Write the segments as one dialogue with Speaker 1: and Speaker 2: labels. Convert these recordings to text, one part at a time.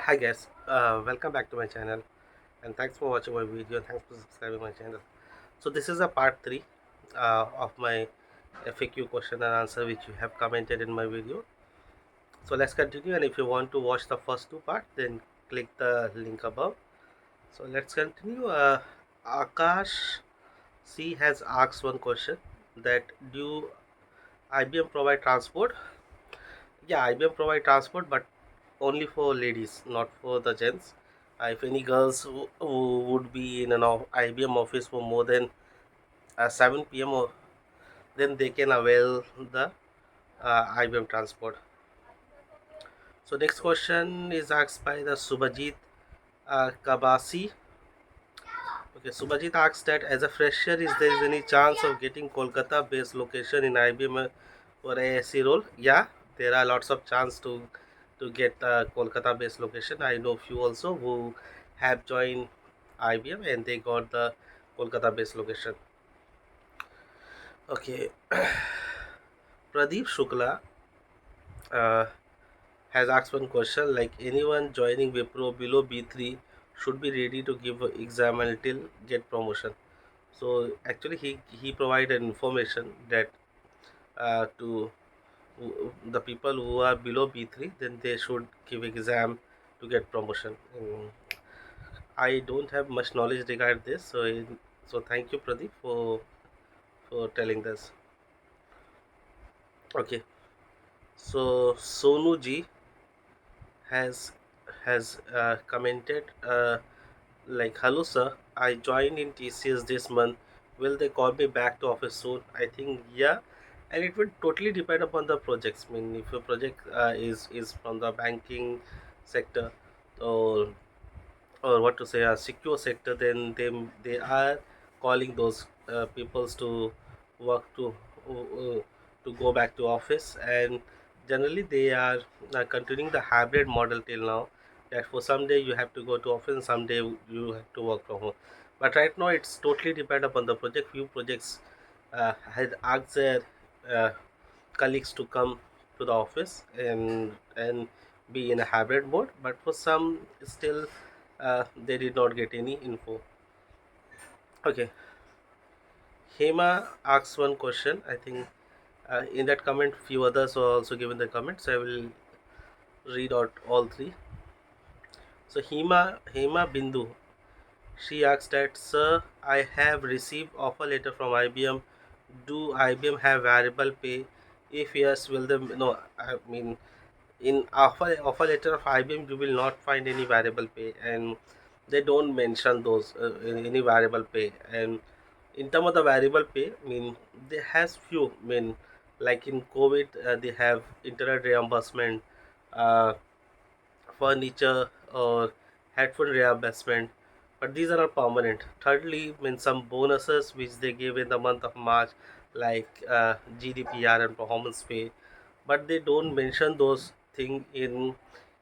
Speaker 1: Hi guys, welcome back to my channel and thanks for watching my video. Thanks for subscribing my channel. So this is a part 3 of my FAQ question and answer which you have commented in my video. So let's continue, and if you want to watch the first two parts then click the link above. So let's continue. Akash C has asked one question, that do IBM provide transport? Yeah, IBM provide transport, but only for ladies, not for the gents. If any girls who would be in an IBM office for more than 7 p.m., then they can avail the IBM transport. So next question is asked by the Subhajit Kabasi. Okay, Subhajit asks that as a fresher, is there any chance of getting Kolkata-based location in IBM or ASC role? Yeah, there are lots of chance to get Kolkata-based location. I know few also who have joined IBM and they got the Kolkata-based location. Okay, Pradeep Shukla uh, has asked one question, like anyone joining Wipro below B3 should be ready to give exam until get promotion. So actually he provided information that to the people who are below B3, then they should give exam to get promotion. I don't have much knowledge regarding this, so thank you Pradeep for telling this. Okay, so Sonu ji has commented, like, hello sir, I joined in TCS this month. Will they call me back to office soon? I think yeah, and it would totally depend upon the projects. I mean, if your project is from the banking sector, or what to say, a secure sector, then they are calling those peoples to work to go back to office, and generally they are continuing the hybrid model till now, that for some day you have to go to office and some day you have to work from home. But right now it's totally depend upon the project. Few projects had asked their uh, colleagues to come to the office and be in a hybrid mode, but for some still they did not get any info. Okay, Hema asks one question. I think in that comment few others are also given the comments. I will read out all three. So Hema Bindu, she asks that, sir, I have received offer letter from IBM. Do IBM have variable pay? If yes, will them, no, I mean, in offer letter of IBM you will not find any variable pay, and they don't mention those any variable pay. And in terms of the variable pay, I mean, they has few, I mean, like in COVID they have internet reimbursement, uh, furniture or headphone reimbursement, but these are not permanent. Thirdly, I mean, some bonuses which they give in the month of March, like GDPR and performance pay, but they don't mention those things in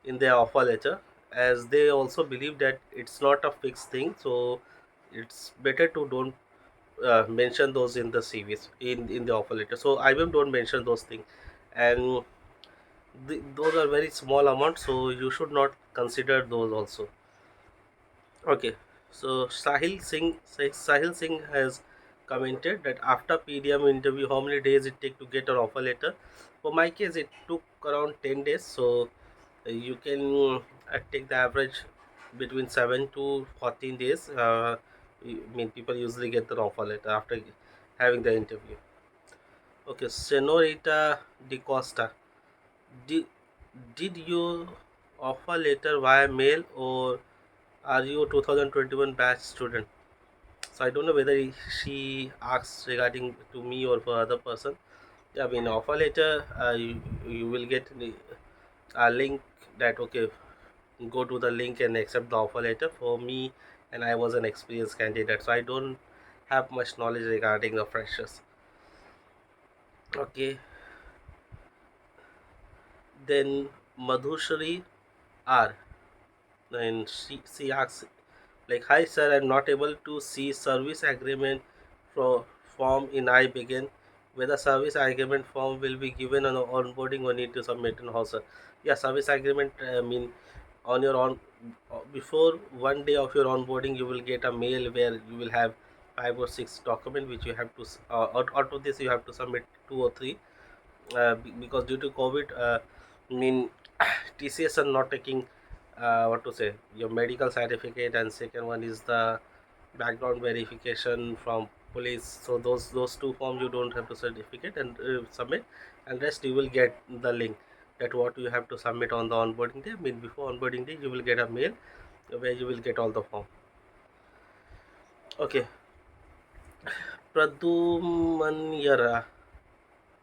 Speaker 1: their offer letter, as they also believe that it's not a fixed thing, so it's better to don't mention those in the CVs, in the offer letter. So IBM don't mention those things, and those are very small amounts, so you should not consider those also. Okay, so Sahil Singh has commented that after PDM interview, how many days it take to get an offer letter? For my case, it took around 10 days. So you can take the average between 7 to 14 days. I mean, people usually get the offer letter after having the interview. Okay, Senorita Di Costa, did did you offer letter via mail, or are you a 2021 batch student? So I don't know whether she asks regarding to me or for other person. Yeah, I mean, offer letter, you will get a link that, okay, go to the link and accept the offer letter. For me, and I was an experienced candidate, so I don't have much knowledge regarding the freshers. Okay, then Madhushri R, and she asks, like, hi sir, I'm not able to see service agreement from form in I begin. Whether service agreement form will be given on onboarding or need to submit in house, sir? Yeah, service agreement, I mean, on your on before one day of your onboarding, you will get a mail where you will have 5 or 6 documents which you have to out of this you have to submit 2 or 3, because due to COVID, I mean, TCS are not taking, what to say, your medical certificate, and second one is the background verification from police. So those two forms you don't have to certificate and submit, and rest you will get the link that what you have to submit on the onboarding day. I mean, before onboarding day, you will get a mail where you will get all the form. Okay, Pradhuman,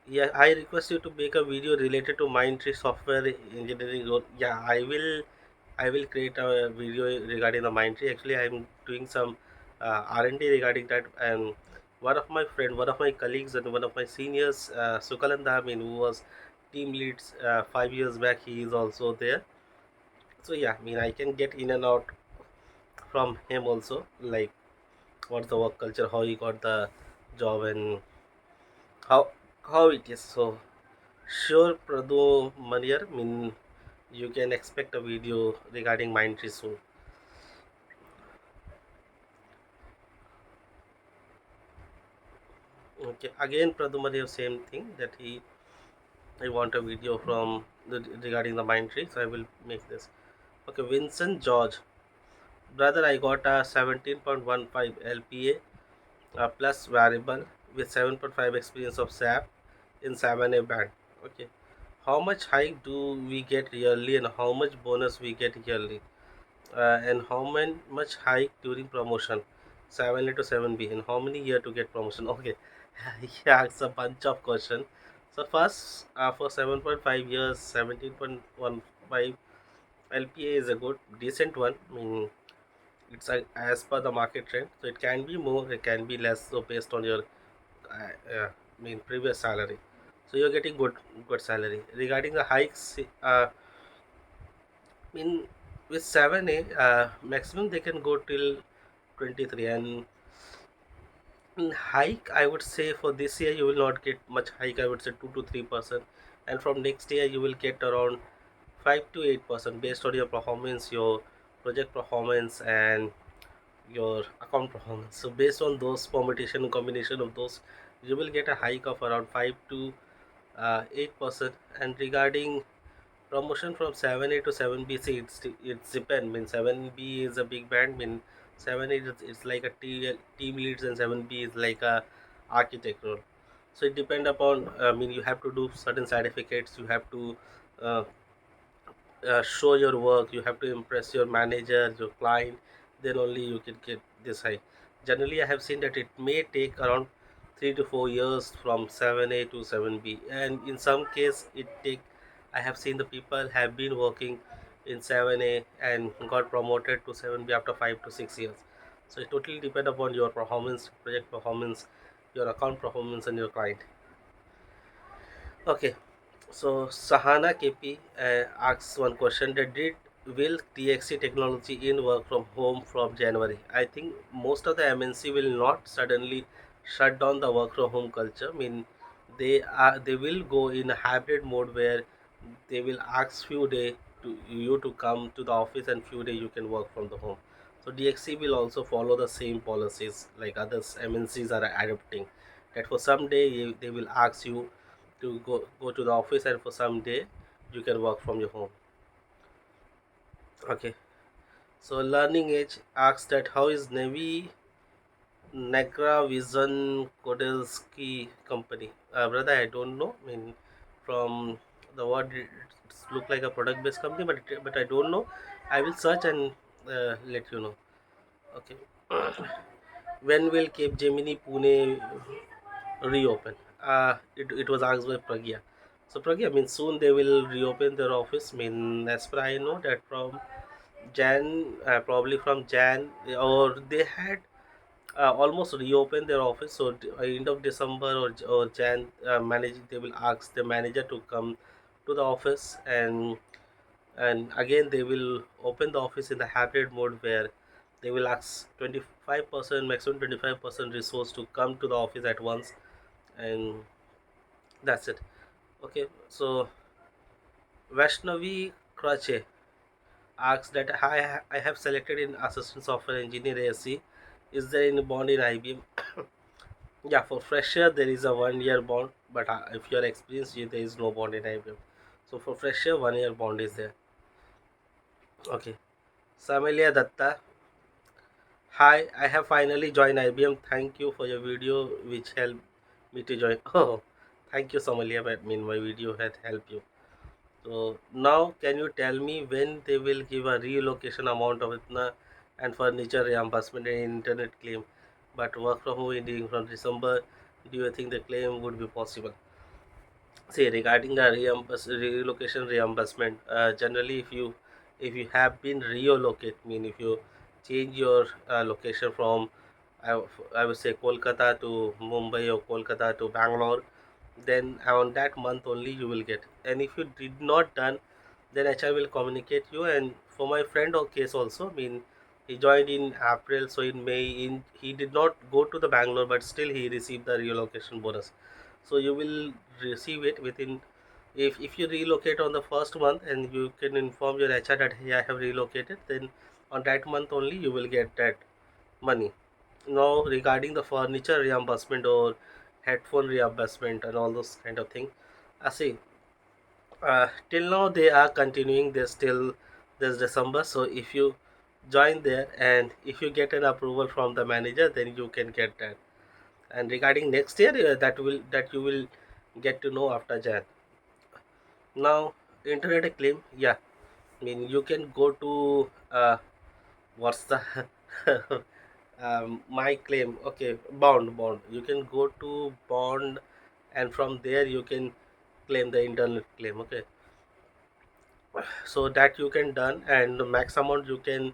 Speaker 1: yeah, I request you to make a video related to Mindtree software engineering role. Yeah, I will create a video regarding the Mindtree. Actually, I'm doing some R&D regarding that, and one of my colleagues, and one of my seniors, Sukalanda, I mean, who was team leads 5 years back, he is also there. So yeah, I mean, I can get in and out from him also, like what's the work culture, how he got the job, and how how it is. So sure, Pradhu Maniar, I mean, you can expect a video regarding Mindtree soon. Okay, again, Pradhu Maniar, same thing that I want a video from regarding the Mindtree, so I will make this. Okay, Vincent George, brother, I got a 17.15 LPA plus variable with 7.5 experience of SAP in 7A band. Okay, how much hike do we get yearly, and how much bonus we get yearly? And how much hike during promotion, 7A to 7B, and how many year to get promotion? Okay, yeah, it's a bunch of question. So first, for 7.5 years, 17.15 LPA is a good decent one. I mean, it's as per the market trend, so it can be more, it can be less, so based on your previous salary. So you're getting good salary. Regarding the hikes, in with 7A, maximum they can go till 23, and in hike, I would say for this year you will not get much hike. I would say 2 to 3%, and from next year you will get around 5 to 8% based on your performance, your project performance, and your account performance. So based on those permutation combination of those, you will get a hike of around 5 to 8%. And regarding promotion from 7A to 7B, see, it's depend. Mean 7B is a big band. Mean 7A it's like a team leads, and 7B is like a architect role. So it depend upon. I mean, you have to do certain certificates. You have to uh, show your work. You have to impress your manager, your client. Then only you can get this high. Generally, I have seen that it may take around 3 to 4 years from 7A to 7B, and in some case it take. I have seen the people have been working in 7A and got promoted to 7B after 5 to 6 years. So it totally depend upon your performance, project performance, your account performance, and your client. Okay, so Sahana KP asks one question that did will TXC technology in work from home from January? I think most of the MNC will not suddenly shut down the work from home culture. I mean, they will go in a hybrid mode where they will ask few day to you to come to the office, and few day you can work from the home. So DXC will also follow the same policies like others MNCs are adopting. That for some day they will ask you to go to the office, and for some day you can work from your home. Okay, so Learning Edge asks that how is Navy Negra Vision Kodelski company? Brother, I don't know. I mean, from the word it's look like a product based company, but I don't know. I will search and let you know. Okay. When will Cape Gemini Pune reopen? It was asked by Pragya. So Pragya, I mean, soon they will reopen their office. I mean, as per I know that from Jan, probably from Jan, or they had almost reopened their office. So end of December or Jan, managing they will ask the manager to come to the office, and again they will open the office in the hybrid mode where they will ask 25%, maximum 25% resource to come to the office at once, and that's it. Okay, so Vaishnavi Krache, asks that I have selected in assistant software engineer ASC. Is there any bond in IBM? Yeah, for fresher there is a 1 year bond, but if you are experienced, there is no bond in IBM. So for fresher, 1 year bond is there. Okay. Samelia Datta. Hi, I have finally joined IBM. Thank you for your video, which helped me to join. Oh, thank you, Somalia. I mean, my video had helped you. So now, can you tell me when they will give a relocation amount of Itna and furniture reimbursement and internet claim, but work from home ending from December? Do you think the claim would be possible? See, regarding the relocation reimbursement, generally, if you have been relocated, mean if you change your location from I, I would say Kolkata to Mumbai or Kolkata to Bangalore, then on that month only you will get. And if you did not done, then HR will communicate you. And for my friend or case also, I mean, he joined in April, so in May, in he did not go to the Bangalore, but still he received the relocation bonus. So you will receive it within. If you relocate on the first month and you can inform your HR that hey, I have relocated, then on that month only you will get that money. Now regarding the furniture reimbursement or headphone reimbursement and all those kind of thing, I see. Till now they are continuing. They're still this December. So if you join there and if you get an approval from the manager, then you can get that. And regarding next year, that you will get to know after Jan. Now internet claim, yeah. I mean you can go to what's the my claim, okay, bond, you can go to bond, and from there you can claim the internet claim, okay. So that you can done, and the max amount you can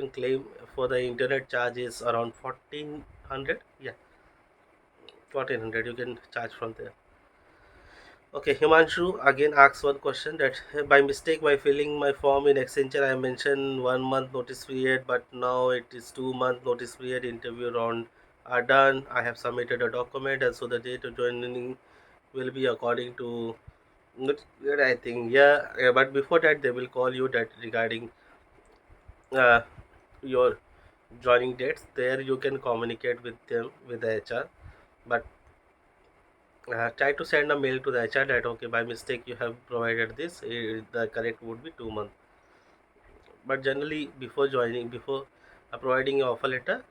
Speaker 1: claim for the internet charge is around 1400, yeah, 1400 you can charge from there. Okay, Himanshu again asks one question that by mistake, by filling my form in Accenture, I mentioned 1 month notice period, but now it is 2 month notice period. Interview round are done. I have submitted a document, and so the date of joining will be according to. I think, yeah, but before that they will call you that regarding uh, your joining dates. There you can communicate with them with the HR, but try to send a mail to the HR that okay, by mistake you have provided this, the correct would be 2 months. But generally before joining, before providing your offer letter,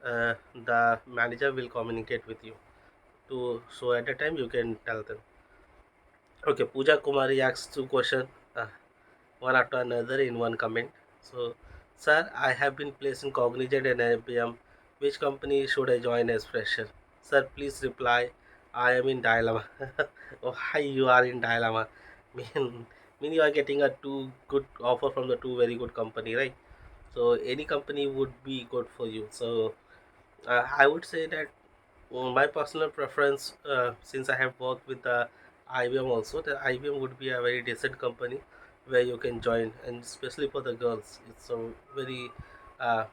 Speaker 1: the manager will communicate with you to, so at the time you can tell them. Okay, Pooja Kumari asks two questions, uh, one after another in one comment. So, sir, I have been placed in Cognizant and IBM. Which company should I join as fresher? Sir, please reply. I am in dilemma. Oh, why you are in dilemma? Mean you are getting a two good offer from the two very good company, right? So any company would be good for you. So I would say that my personal preference, since I have worked with the IBM also, the IBM would be a very decent company where you can join, and especially for the girls, it's a very uh,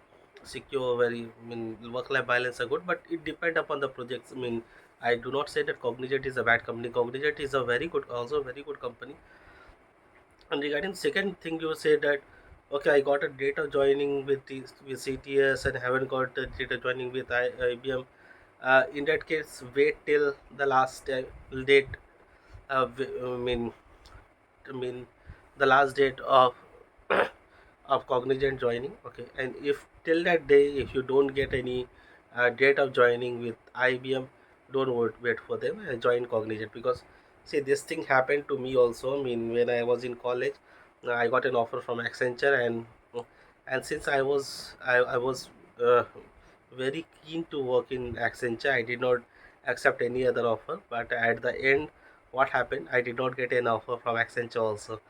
Speaker 1: secure, very, I mean, work-life balance are good, but it depend upon the projects. I mean, I do not say that Cognizant is a bad company. Cognizant is a very good, also a very good company. And regarding second thing, you said that okay, I got a date of joining with CTS and haven't got the date of joining with IBM. In that case, wait till the last date. I mean, I mean, the last date of of Cognizant joining. Okay, and if till that day, if you don't get any date of joining with IBM, don't wait for them and join Cognizant, because see, this thing happened to me also. I mean, when I was in college, I got an offer from Accenture, and since I was uh, very keen to work in Accenture, I did not accept any other offer. But at the end, what happened? I did not get an offer from Accenture also.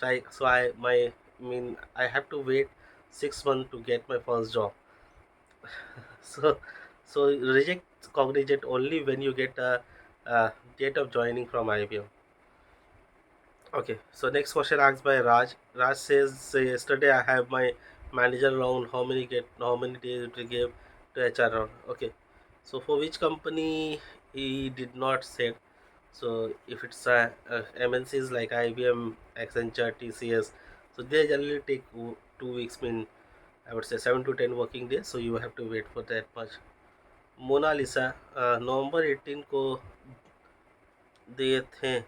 Speaker 1: I have to wait 6 months to get my first job. So so reject Cognizant only when you get a date of joining from IBM. Okay, so next question asked by Raj. Raj says, yesterday I have my manager round. How many days to give to HR round? Okay, so for which company he did not say. So if it's MNCs like IBM, Accenture, TCS, so they generally take 2 weeks mean I would say 7 to 10 working days, so you have to wait for that much. Monalisa नवंबर 18 को दिए थे,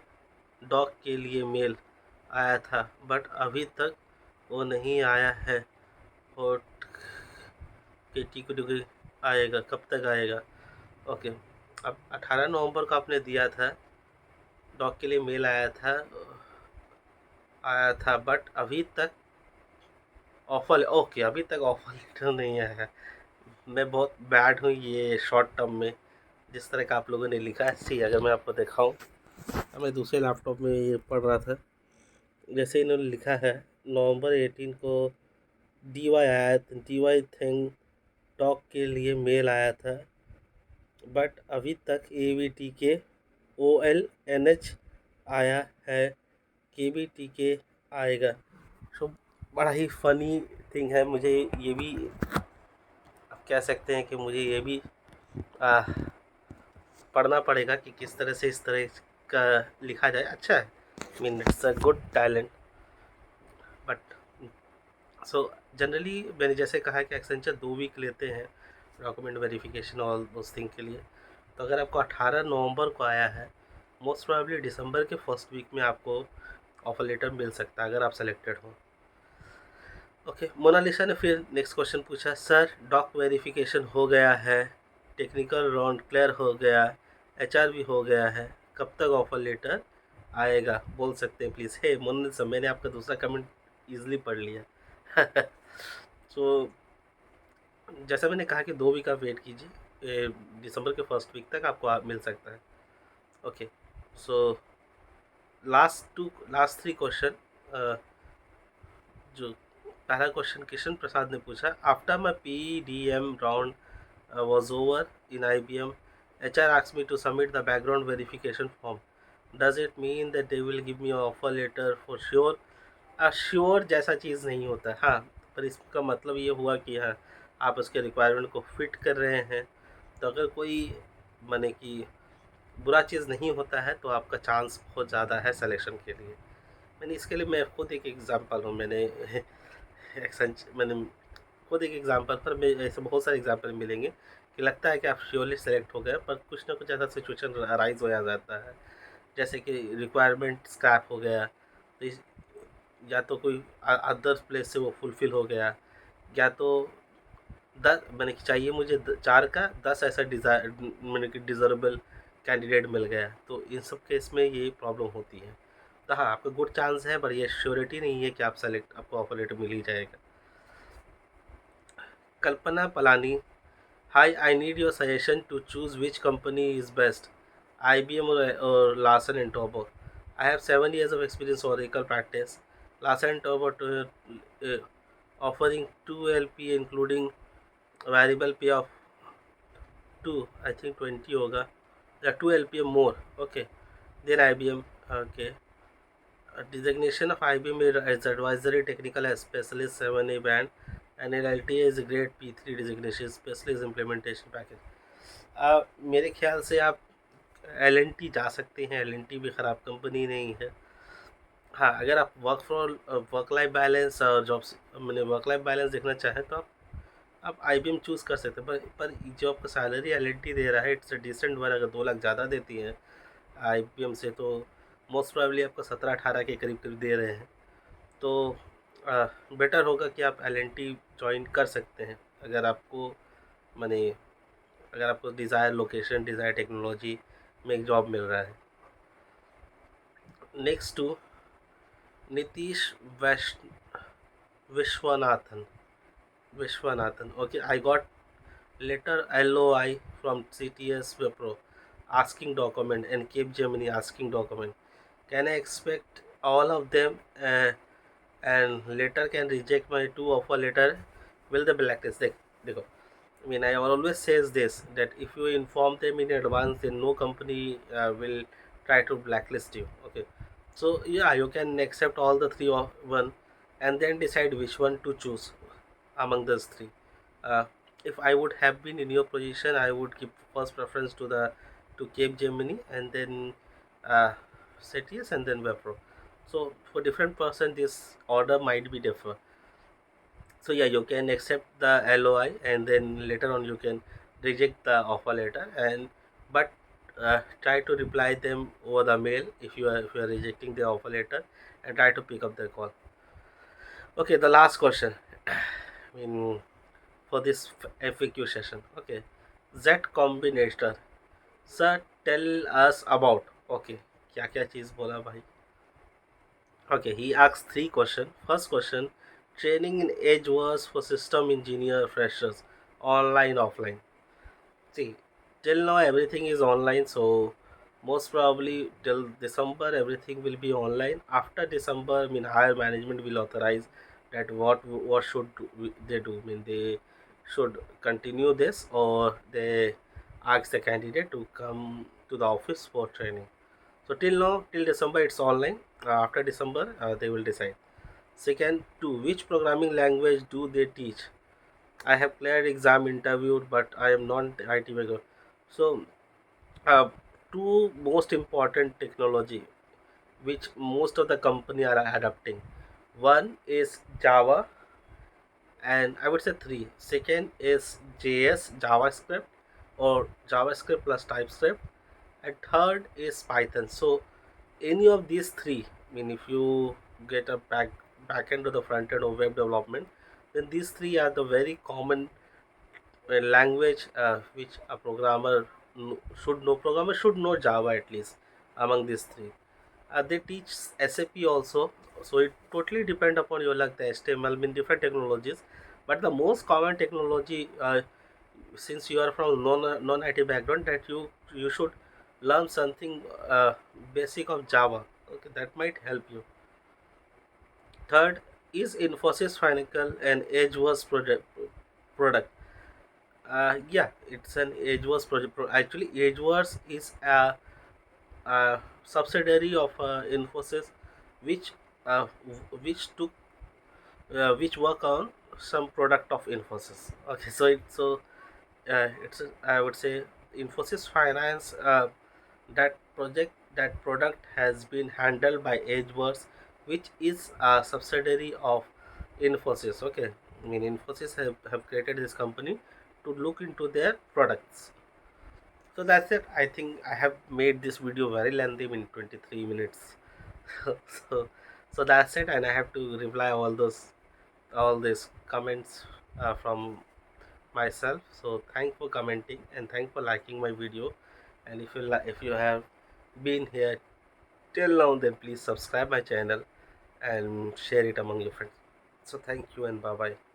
Speaker 1: dog के लिए mail आया था but अभी तक वो नहीं आया है। और केटी को आएगा, कब तक आएगा? ओके, अब 18 नवंबर को आपने दिया था, डॉग के लिए मेल आया था बट अभी तक ऑफर, ओके अभी तक ऑफर लेटर नहीं आया है। मैं बहुत बैड हूँ ये शॉर्ट टर्म में, जिस तरह का आप लोगों ने लिखा है। सी अगर मैं आपको दिखाऊँ, मैं दूसरे लैपटॉप में ये पढ़ रहा था, जैसे इन्होंने लिखा है नवंबर 18 को डी वाई थिंग टॉक के लिए मेल आया था बट अभी तक AVT के OLNH आया है, KBT के आएगा। सो बड़ा ही फनी थिंग है। मुझे ये भी आप कह सकते हैं कि मुझे ये भी पढ़ना पड़ेगा कि किस तरह से इस तरह का लिखा जाए। अच्छा है, mean it's a good talent. But so generally मैंने जैसे कहा कि एक्सेंचर 2 वीक लेते हैं डॉक्यूमेंट वेरिफिकेशन और उस थिंग के लिए। तो अगर आपको 18 नवंबर को आया है, मोस्ट प्रोबेबली दिसंबर के फर्स्ट वीक में आपको ऑफर लेटर मिल सकता है अगर आप सेलेक्टेड हो। ओके, मोनालिसा ने फिर नेक्स्ट क्वेश्चन पूछा, सर डॉक वेरिफिकेशन हो गया है, टेक्निकल राउंड क्लियर हो गया, HR भी हो गया है, कब तक ऑफर लेटर आएगा, बोल सकते हैं प्लीज़? हे मोनालिसा, मैंने आपका दूसरा कमेंट ईजिली पढ़ लिया। सो जैसा मैंने कहा कि 2 वीक आप वेट कीजिए, दिसंबर के फर्स्ट वीक तक आपको मिल सकता है। Okay, so last 3 question. जो पहला क्वेश्चन किशन प्रसाद ने पूछा, after my PDM round was over in IBM, HR asked me to submit the background verification form. Does it mean that they will give me an offer letter for sure? Sure जैसा चीज़ नहीं होता, हाँ, पर इसका मतलब ये हुआ कि हाँ आप उसके रिक्वायरमेंट को फिट कर रहे हैं। तो अगर कोई माने कि बुरा चीज़ नहीं होता है तो आपका चांस बहुत ज़्यादा है सिलेक्शन के लिए। मैंने इसके लिए मैं खुद एक एग्ज़ाम्पल हूँ। मैंने खुद एक एग्ज़ाम्पल पर, मैं ऐसे बहुत सारे एग्ज़ाम्पल मिलेंगे कि लगता है कि आप श्योरली सेलेक्ट हो गए, पर कुछ ना कुछ ऐसा सिचुएशन अराइज हो जाता है, जैसे कि रिक्वायरमेंट स्क्रैप हो गया, तो या तो कोई अदर प्लेस से वो फुलफ़िल हो गया, या तो मैंने कि चाहिए मुझे 4 का 10 ऐसा मैंने कि डिज़र्वेबल कैंडिडेट मिल गया। तो इन सब केस में ये प्रॉब्लम होती है। तो हाँ, आपका गुड चांस है, पर ये श्योरिटी नहीं है कि आपको ऑफर लेटर मिल ही जाएगा। Kalpana Palani, hi, I need your suggestion to choose which company is best, IBM or Larsen and Toubro. I have 7 years of experience Oracle practice. Larsen and Toubro offering 2 LPA including variable pay of 2, I think 20 होगा, या 2 LPA more. Okay, then IBM. Okay, designation of IBM is advisory technical specialist 7A band, and LLTA is a grade P3 designation specialist implementation package. मेरे ख्याल से आप LNT जा सकते हैं। LNT भी ख़राब कंपनी नहीं है। हाँ, अगर आप वर्क लाइफ बैलेंस और जॉब्स मैंने वर्क लाइफ बैलेंस देखना चाहें तो आप IBM चूज़ कर सकते हैं, पर जो आपका सैलरी LNT दे रहा है इट्स अ डिसेंट वन। अगर 2 लाख ज़्यादा देती है IBM से, तो मोस्ट प्रोबेबली आपको 17-18 के करीब करीब दे रहे हैं। तो बेटर होगा कि आप LNT ज्वाइन कर सकते हैं अगर आपको माने अगर आपको डिज़ायर लोकेशन, डिज़ायर टेक्नोलॉजी में एक जॉब मिल रहा है। Next to Nitish Vishwanathan Vishwanathan. Okay, I got letter LOI from CTS Wipro asking document and Capgemini asking document. Can I expect all of them and later can reject my 2 offer letter? Will the blacklist? देखो, I mean, I always says this, that if you inform them in advance, then no company will try to blacklist you. Okay, so yeah, you can accept all the 3 of one and then decide which one to choose among those 3. uh, if I would have been in your position, I would give first preference to Capgemini and then uh, CTS and then Wipro. So for different person this order might be differ. So yeah, you can accept the LOI, and then later on you can reject the offer letter, and but try to reply them over the mail if you are rejecting the offer letter, and try to pick up their call. Okay, the last question. I mean, for this FAQ session. Okay, Z Combinator. Sir, tell us about. Okay, क्या क्या चीज़ बोला भाई? Okay, he asked three questions. First question: training in Edge was for system engineer freshers, online, offline. See, till now everything is online, so most probably till December everything will be online. After December, I mean, higher management will authorize that what should they do. I mean, they should continue this, or they ask the candidate to come to the office for training. So till now, till December, it's online. After December, they will decide. Second, to which programming language do they teach? I have cleared exam, interviewed, but I am not IT background. So, uh, two most important technology which most of the company are adapting. One is Java, and I would say three. Second is JS, JavaScript, or JavaScript plus TypeScript, and third is Python. So any of these three, I mean, if you get a back end to the front end of web development, then these three are the very common language which a should know. Programmer should know Java at least among these three. They teach SAP also, so it totally depend upon your luck. The HTML mean different technologies, but the most common technology, since you are from non IT background, that you should learn something basic of Java. Okay, that might help you. Third, is Infosys Financial an Edgeworth product? Yeah, it's an Edgeworth project. Actually, Edgeworth is a subsidiary of Infosys, which which took which work on some product of Infosys. Okay, it's I would say Infosys Finance. That product has been handled by Edgeworks, which is a subsidiary of Infosys. Okay, I mean, Infosys have created this company to look into their products. So that's it. I think I have made this video very lengthy in 23 minutes. so so that's it, and I have to reply all these comments from myself. So thank for commenting, and thank for liking my video. And if you have been here till now, then please subscribe my channel and share it among your friends. So thank you, and bye bye.